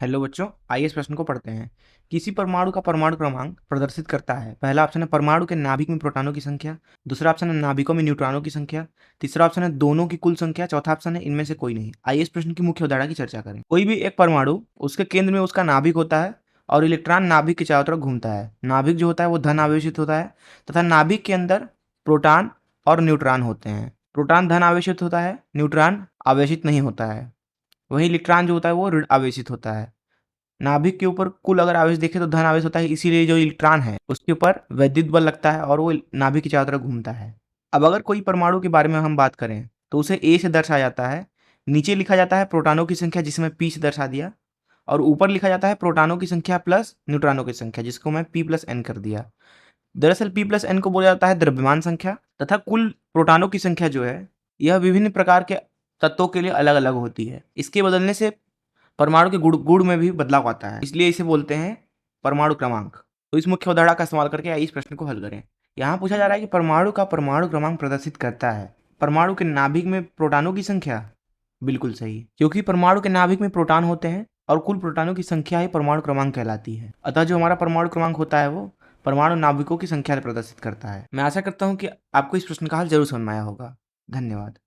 Hello बच्चों, आइए इस प्रश्न को पढ़ते हैं। किसी परमाणु का परमाणु क्रमांक प्रदर्शित करता है। पहला ऑप्शन है परमाणु के नाभिक में प्रोटॉनों की संख्या। दूसरा ऑप्शन है नाभिकों में न्यूट्रॉनों की संख्या। तीसरा ऑप्शन है दोनों की कुल संख्या। चौथा ऑप्शन है इनमें से कोई नहीं। आइए इस प्रश्न की मुख्य अवधारणा की चर्चा करें। कोई भी एक परमाणु, उसके केंद्र में उसका नाभिक होता है और इलेक्ट्रॉन नाभिक के चारों तरफ घूमता है। नाभिक जो होता है वो धन आवेशित होता है तथा नाभिक के अंदर प्रोटॉन और न्यूट्रॉन होते हैं। प्रोटॉन धन आवेशित होता है, न्यूट्रॉन आवेशित नहीं होता है। वहीं इलेक्ट्रॉन जो होता है वो ऋण आवेशित होता है। नाभिक के ऊपर कुल अगर आवेश देखें तो धन आवेश होता है, इसीलिए जो इलेक्ट्रॉन है उसके ऊपर वैद्युत बल लगता है और वो नाभिक की चारों तरफ घूमता है। अब अगर कोई परमाणु के बारे में हम बात करें तो उसे ए से दर्शाया जाता है। नीचे लिखा जाता है प्रोटॉनों की संख्या, जिसमें पी से दर्शा दिया। और ऊपर लिखा जाता है प्रोटॉनों की संख्या प्लस न्यूट्रॉनों की संख्या, जिसको मैं पी प्लस एन कर दिया। दरअसल पी प्लस एन को बोला जाता है द्रव्यमान संख्या, तथा कुल प्रोटॉनों की संख्या जो है यह विभिन्न प्रकार के तत्वों के लिए अलग अलग होती है। इसके बदलने से परमाणु के गुण गुण में भी बदलाव आता है, इसलिए इसे बोलते हैं परमाणु क्रमांक। तो इस मुख्य अवधारणा का इस्तेमाल करके आइए इस प्रश्न को हल करें। यहाँ पूछा जा रहा है कि परमाणु का परमाणु क्रमांक प्रदर्शित करता है परमाणु के नाभिक में प्रोटॉनों की संख्या। बिल्कुल सही, क्योंकि परमाणु के नाभिक में प्रोटॉन होते हैं और कुल प्रोटॉनों की संख्या ही परमाणु क्रमांक कहलाती है। अतः जो हमारा परमाणु क्रमांक होता है वो परमाणु नाभिकों की संख्या प्रदर्शित करता है। मैं आशा करता हूँ कि आपको इस प्रश्न का हल जरूर समझ में आया होगा। धन्यवाद।